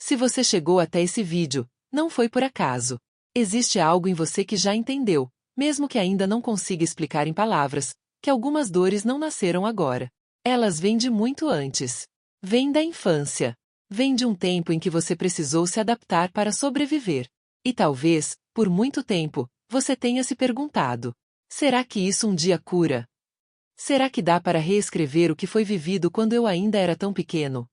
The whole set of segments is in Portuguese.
Se você chegou até esse vídeo, não foi por acaso. Existe algo em você que já entendeu, mesmo que ainda não consiga explicar em palavras, que algumas dores não nasceram agora. Elas vêm de muito antes. Vêm da infância. Vêm de um tempo em que você precisou se adaptar para sobreviver. E talvez, por muito tempo, você tenha se perguntado: será que isso um dia cura? Será que dá para reescrever o que foi vivido quando eu ainda era tão pequeno?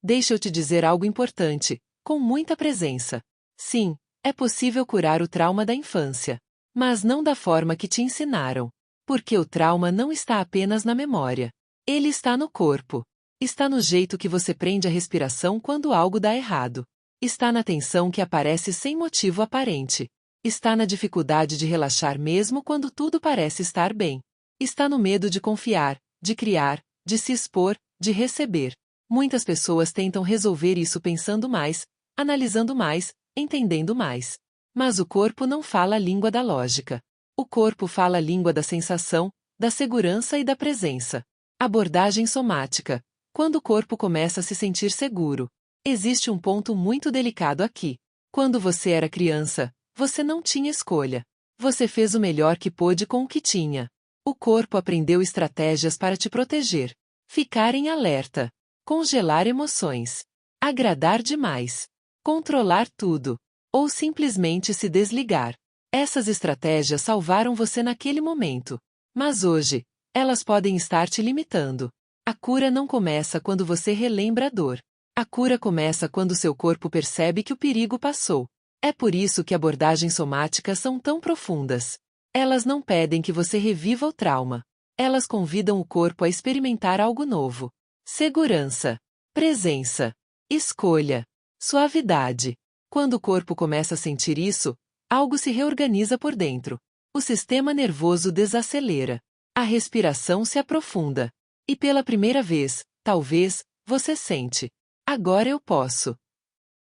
Deixa eu te dizer algo importante, com muita presença. Sim, é possível curar o trauma da infância. Mas não da forma que te ensinaram. Porque o trauma não está apenas na memória. Ele está no corpo. Está no jeito que você prende a respiração quando algo dá errado. Está na tensão que aparece sem motivo aparente. Está na dificuldade de relaxar mesmo quando tudo parece estar bem. Está no medo de confiar, de criar, de se expor, de receber. Muitas pessoas tentam resolver isso pensando mais, analisando mais, entendendo mais. Mas o corpo não fala a língua da lógica. O corpo fala a língua da sensação, da segurança e da presença. Abordagem somática. Quando o corpo começa a se sentir seguro. Existe um ponto muito delicado aqui. Quando você era criança, você não tinha escolha. Você fez o melhor que pôde com o que tinha. O corpo aprendeu estratégias para te proteger. Ficar em alerta. Congelar emoções. Agradar demais. Controlar tudo. Ou simplesmente se desligar. Essas estratégias salvaram você naquele momento. Mas hoje, elas podem estar te limitando. A cura não começa quando você relembra a dor. A cura começa quando seu corpo percebe que o perigo passou. É por isso que abordagens somáticas são tão profundas. Elas não pedem que você reviva o trauma. Elas convidam o corpo a experimentar algo novo. Segurança. Presença. Escolha. Suavidade. Quando o corpo começa a sentir isso, algo se reorganiza por dentro. O sistema nervoso desacelera. A respiração se aprofunda. E pela primeira vez, talvez, você sente: agora eu posso.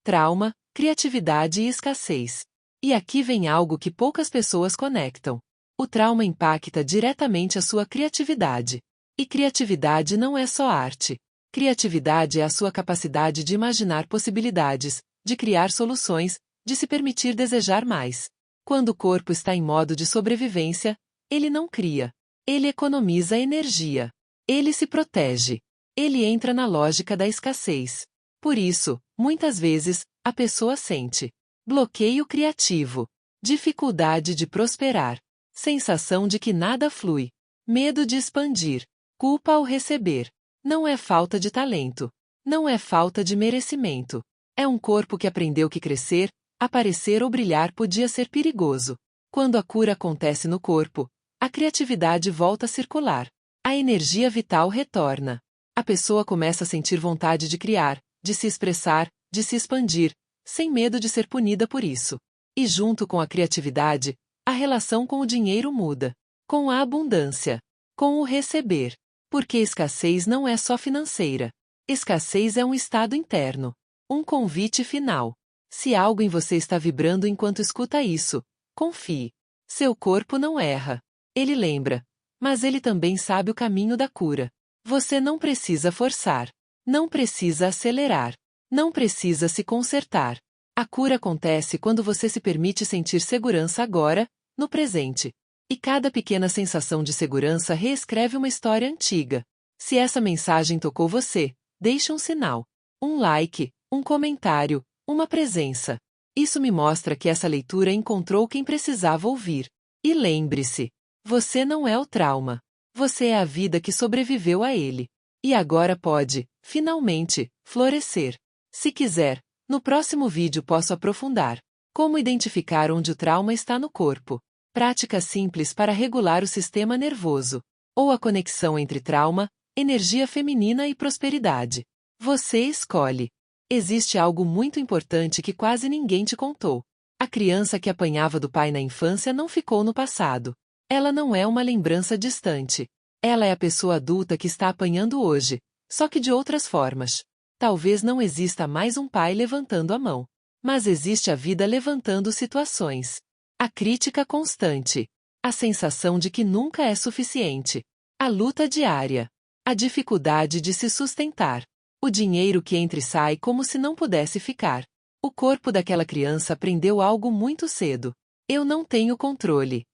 Trauma, criatividade e escassez. E aqui vem algo que poucas pessoas conectam. O trauma impacta diretamente a sua criatividade. E criatividade não é só arte. Criatividade é a sua capacidade de imaginar possibilidades, de criar soluções, de se permitir desejar mais. Quando o corpo está em modo de sobrevivência, ele não cria. Ele economiza energia. Ele se protege. Ele entra na lógica da escassez. Por isso, muitas vezes, a pessoa sente bloqueio criativo, dificuldade de prosperar, sensação de que nada flui, medo de expandir, culpa ao receber. Não é falta de talento. Não é falta de merecimento. É um corpo que aprendeu que crescer, aparecer ou brilhar podia ser perigoso. Quando a cura acontece no corpo, a criatividade volta a circular. A energia vital retorna. A pessoa começa a sentir vontade de criar, de se expressar, de se expandir, sem medo de ser punida por isso. E junto com a criatividade, a relação com o dinheiro muda. Com a abundância. Com o receber. Porque escassez não é só financeira. Escassez é um estado interno. Um convite final. Se algo em você está vibrando enquanto escuta isso, confie. Seu corpo não erra. Ele lembra. Mas ele também sabe o caminho da cura. Você não precisa forçar. Não precisa acelerar. Não precisa se consertar. A cura acontece quando você se permite sentir segurança agora, no presente. E cada pequena sensação de segurança reescreve uma história antiga. Se essa mensagem tocou você, deixe um sinal. Um like, um comentário, uma presença. Isso me mostra que essa leitura encontrou quem precisava ouvir. E lembre-se, você não é o trauma. Você é a vida que sobreviveu a ele. E agora pode, finalmente, florescer. Se quiser, no próximo vídeo posso aprofundar como identificar onde o trauma está no corpo. Práticas simples para regular o sistema nervoso. Ou a conexão entre trauma, energia feminina e prosperidade. Você escolhe. Existe algo muito importante que quase ninguém te contou. A criança que apanhava do pai na infância não ficou no passado. Ela não é uma lembrança distante. Ela é a pessoa adulta que está apanhando hoje, só que de outras formas. Talvez não exista mais um pai levantando a mão. Mas existe a vida levantando situações. A crítica constante. A sensação de que nunca é suficiente. A luta diária. A dificuldade de se sustentar. O dinheiro que entra e sai como se não pudesse ficar. O corpo daquela criança aprendeu algo muito cedo. Eu não tenho controle.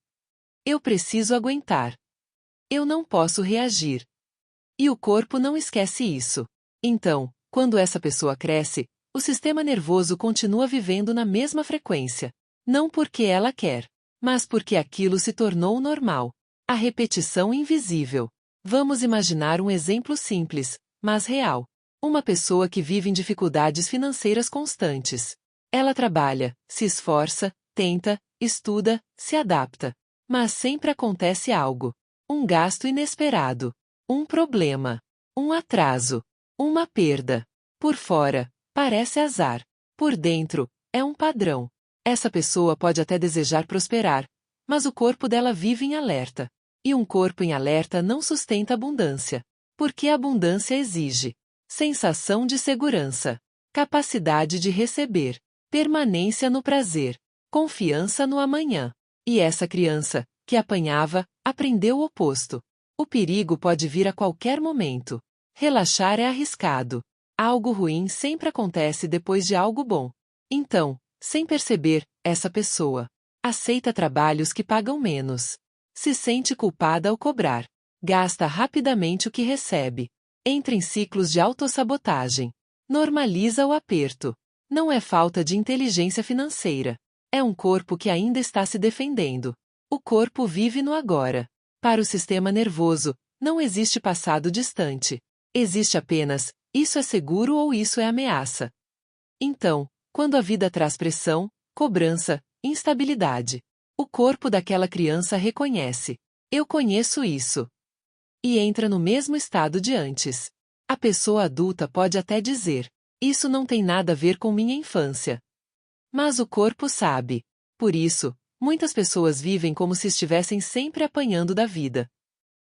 Eu preciso aguentar. Eu não posso reagir. E o corpo não esquece isso. Então, quando essa pessoa cresce, o sistema nervoso continua vivendo na mesma frequência. Não porque ela quer, mas porque aquilo se tornou normal. A repetição invisível. Vamos imaginar um exemplo simples, mas real. Uma pessoa que vive em dificuldades financeiras constantes. Ela trabalha, se esforça, tenta, estuda, se adapta. Mas sempre acontece algo. Um gasto inesperado. Um problema. Um atraso. Uma perda. Por fora, parece azar. Por dentro, é um padrão. Essa pessoa pode até desejar prosperar, mas o corpo dela vive em alerta. E um corpo em alerta não sustenta abundância. Porque a abundância exige sensação de segurança, capacidade de receber, permanência no prazer, confiança no amanhã. E essa criança, que apanhava, aprendeu o oposto. O perigo pode vir a qualquer momento. Relaxar é arriscado. Algo ruim sempre acontece depois de algo bom. Então, sem perceber, essa pessoa aceita trabalhos que pagam menos. Se sente culpada ao cobrar. Gasta rapidamente o que recebe. Entra em ciclos de autossabotagem. Normaliza o aperto. Não é falta de inteligência financeira. É um corpo que ainda está se defendendo. O corpo vive no agora. Para o sistema nervoso, não existe passado distante. Existe apenas, isso é seguro ou isso é ameaça. Então, quando a vida traz pressão, cobrança, instabilidade, o corpo daquela criança reconhece. Eu conheço isso. E entra no mesmo estado de antes. A pessoa adulta pode até dizer: isso não tem nada a ver com minha infância. Mas o corpo sabe. Por isso, muitas pessoas vivem como se estivessem sempre apanhando da vida.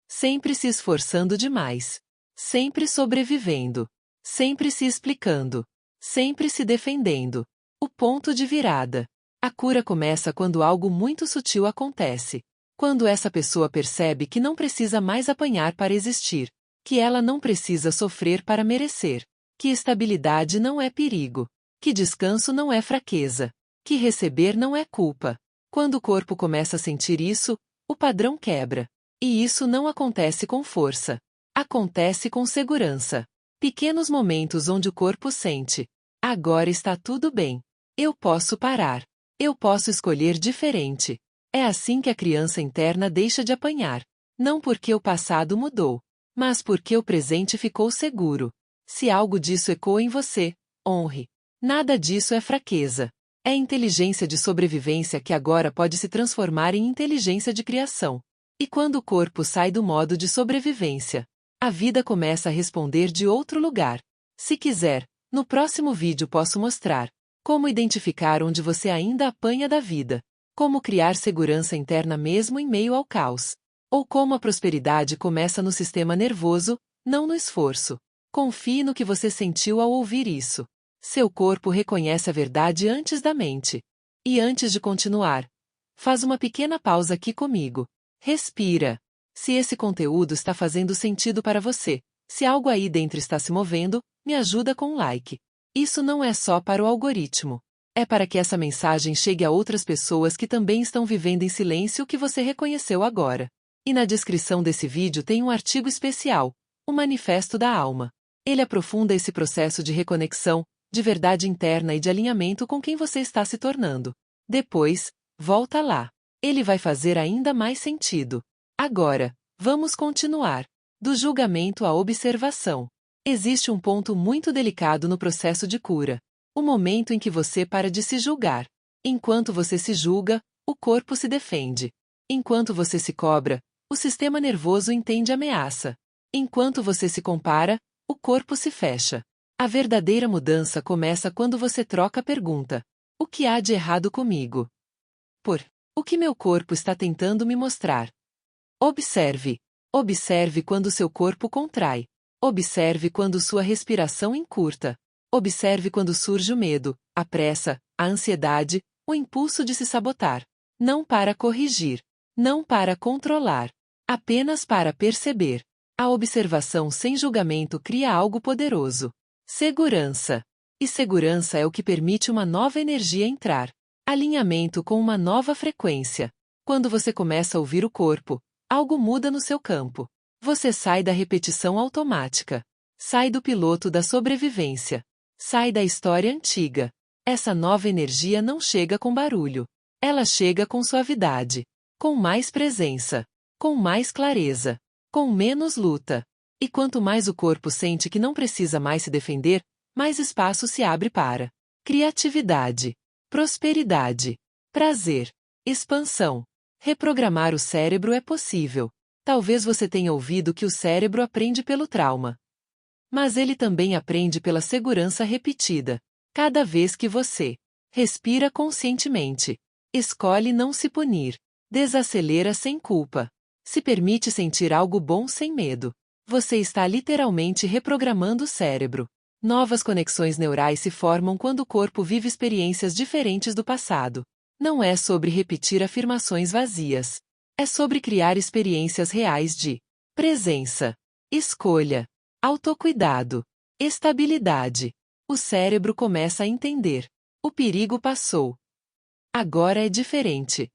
Sempre se esforçando demais. Sempre sobrevivendo. Sempre se explicando. Sempre se defendendo. O ponto de virada. A cura começa quando algo muito sutil acontece. Quando essa pessoa percebe que não precisa mais apanhar para existir. Que ela não precisa sofrer para merecer. Que estabilidade não é perigo. Que descanso não é fraqueza. Que receber não é culpa. Quando o corpo começa a sentir isso, o padrão quebra. E isso não acontece com força. Acontece com segurança. Pequenos momentos onde o corpo sente: agora está tudo bem. Eu posso parar. Eu posso escolher diferente. É assim que a criança interna deixa de apanhar. Não porque o passado mudou, mas porque o presente ficou seguro. Se algo disso ecoa em você, honre. Nada disso é fraqueza. É inteligência de sobrevivência que agora pode se transformar em inteligência de criação. E quando o corpo sai do modo de sobrevivência, a vida começa a responder de outro lugar. Se quiser, no próximo vídeo posso mostrar como identificar onde você ainda apanha da vida, como criar segurança interna mesmo em meio ao caos, ou como a prosperidade começa no sistema nervoso, não no esforço. Confie no que você sentiu ao ouvir isso. Seu corpo reconhece a verdade antes da mente. E antes de continuar, faz uma pequena pausa aqui comigo. Respira. Se esse conteúdo está fazendo sentido para você, se algo aí dentro está se movendo, me ajuda com um like. Isso não é só para o algoritmo. É para que essa mensagem chegue a outras pessoas que também estão vivendo em silêncio o que você reconheceu agora. E na descrição desse vídeo tem um artigo especial, o Manifesto da Alma. Ele aprofunda esse processo de reconexão, de verdade interna e de alinhamento com quem você está se tornando. Depois, volta lá. Ele vai fazer ainda mais sentido. Agora, vamos continuar. Do julgamento à observação. Existe um ponto muito delicado no processo de cura. O momento em que você para de se julgar. Enquanto você se julga, o corpo se defende. Enquanto você se cobra, o sistema nervoso entende ameaça. Enquanto você se compara, o corpo se fecha. A verdadeira mudança começa quando você troca a pergunta: o que há de errado comigo? Por o que meu corpo está tentando me mostrar? Observe. Observe quando seu corpo contrai. Observe quando sua respiração encurta. Observe quando surge o medo, a pressa, a ansiedade, o impulso de se sabotar. Não para corrigir. Não para controlar. Apenas para perceber. A observação sem julgamento cria algo poderoso. Segurança. E segurança é o que permite uma nova energia entrar. Alinhamento com uma nova frequência. Quando você começa a ouvir o corpo, algo muda no seu campo. Você sai da repetição automática. Sai do piloto da sobrevivência. Sai da história antiga. Essa nova energia não chega com barulho. Ela chega com suavidade. Com mais presença. Com mais clareza. Com menos luta. E quanto mais o corpo sente que não precisa mais se defender, mais espaço se abre para criatividade, prosperidade, prazer, expansão. Reprogramar o cérebro é possível. Talvez você tenha ouvido que o cérebro aprende pelo trauma. Mas ele também aprende pela segurança repetida. Cada vez que você respira conscientemente, escolhe não se punir, desacelera sem culpa, se permite sentir algo bom sem medo, você está literalmente reprogramando o cérebro. Novas conexões neurais se formam quando o corpo vive experiências diferentes do passado. Não é sobre repetir afirmações vazias. É sobre criar experiências reais de presença, escolha, autocuidado, estabilidade. O cérebro começa a entender. O perigo passou. Agora é diferente.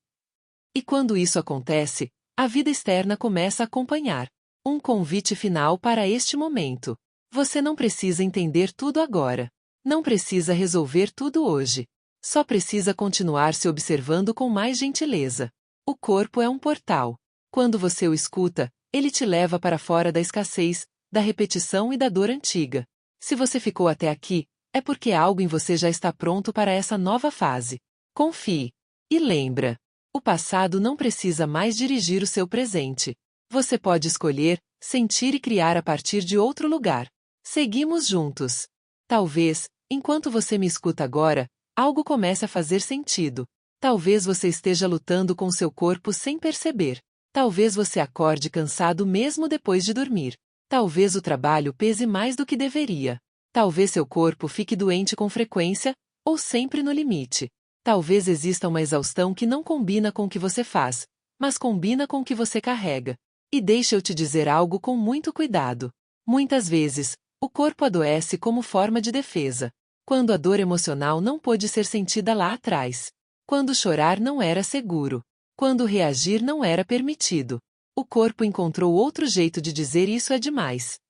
E quando isso acontece, a vida externa começa a acompanhar. Um convite final para este momento. Você não precisa entender tudo agora. Não precisa resolver tudo hoje. Só precisa continuar se observando com mais gentileza. O corpo é um portal. Quando você o escuta, ele te leva para fora da escassez, da repetição e da dor antiga. Se você ficou até aqui, é porque algo em você já está pronto para essa nova fase. Confie. E lembra, o passado não precisa mais dirigir o seu presente. Você pode escolher, sentir e criar a partir de outro lugar. Seguimos juntos. Talvez, enquanto você me escuta agora, algo comece a fazer sentido. Talvez você esteja lutando com seu corpo sem perceber. Talvez você acorde cansado mesmo depois de dormir. Talvez o trabalho pese mais do que deveria. Talvez seu corpo fique doente com frequência, ou sempre no limite. Talvez exista uma exaustão que não combina com o que você faz, mas combina com o que você carrega. E deixa eu te dizer algo com muito cuidado. Muitas vezes, o corpo adoece como forma de defesa. Quando a dor emocional não pôde ser sentida lá atrás. Quando chorar não era seguro. Quando reagir não era permitido. O corpo encontrou outro jeito de dizer isso é demais.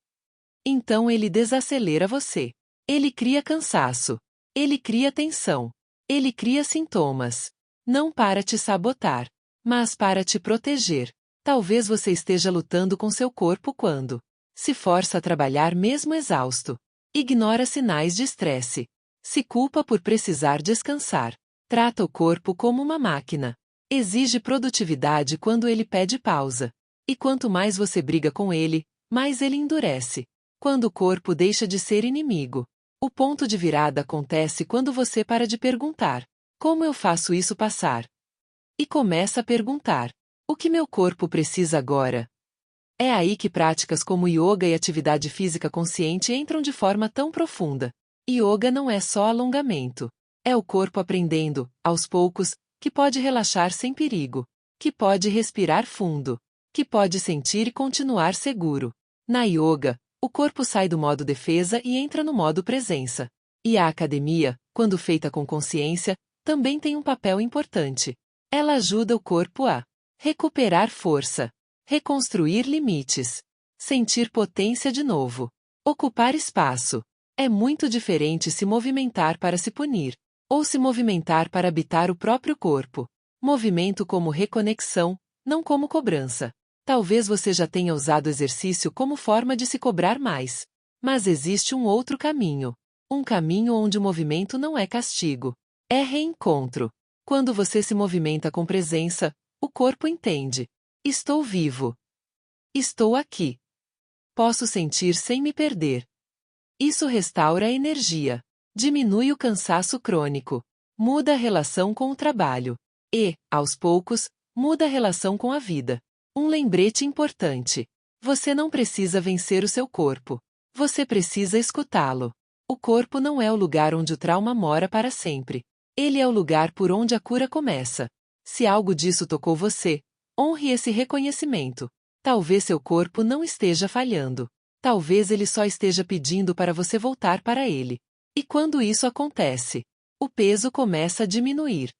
Então ele desacelera você. Ele cria cansaço. Ele cria tensão. Ele cria sintomas. Não para te sabotar, mas para te proteger. Talvez você esteja lutando com seu corpo quando se força a trabalhar mesmo exausto. Ignora sinais de estresse. Se culpa por precisar descansar. Trata o corpo como uma máquina. Exige produtividade quando ele pede pausa. E quanto mais você briga com ele, mais ele endurece. Quando o corpo deixa de ser inimigo. O ponto de virada acontece quando você para de perguntar: como eu faço isso passar? E começa a perguntar: o que meu corpo precisa agora? É aí que práticas como yoga e atividade física consciente entram de forma tão profunda. Yoga não é só alongamento. É o corpo aprendendo, aos poucos, que pode relaxar sem perigo, que pode respirar fundo, que pode sentir e continuar seguro. Na yoga, o corpo sai do modo defesa e entra no modo presença. E a academia, quando feita com consciência, também tem um papel importante. Ela ajuda o corpo a recuperar força, reconstruir limites, sentir potência de novo, ocupar espaço. É muito diferente se movimentar para se punir, ou se movimentar para habitar o próprio corpo. Movimento como reconexão, não como cobrança. Talvez você já tenha usado o exercício como forma de se cobrar mais. Mas existe um outro caminho. Um caminho onde o movimento não é castigo. É reencontro. Quando você se movimenta com presença, o corpo entende. Estou vivo. Estou aqui. Posso sentir sem me perder. Isso restaura a energia. Diminui o cansaço crônico. Muda a relação com o trabalho. E, aos poucos, muda a relação com a vida. Um lembrete importante. Você não precisa vencer o seu corpo. Você precisa escutá-lo. O corpo não é o lugar onde o trauma mora para sempre. Ele é o lugar por onde a cura começa. Se algo disso tocou você, honre esse reconhecimento. Talvez seu corpo não esteja falhando. Talvez ele só esteja pedindo para você voltar para ele. E quando isso acontece, o peso começa a diminuir.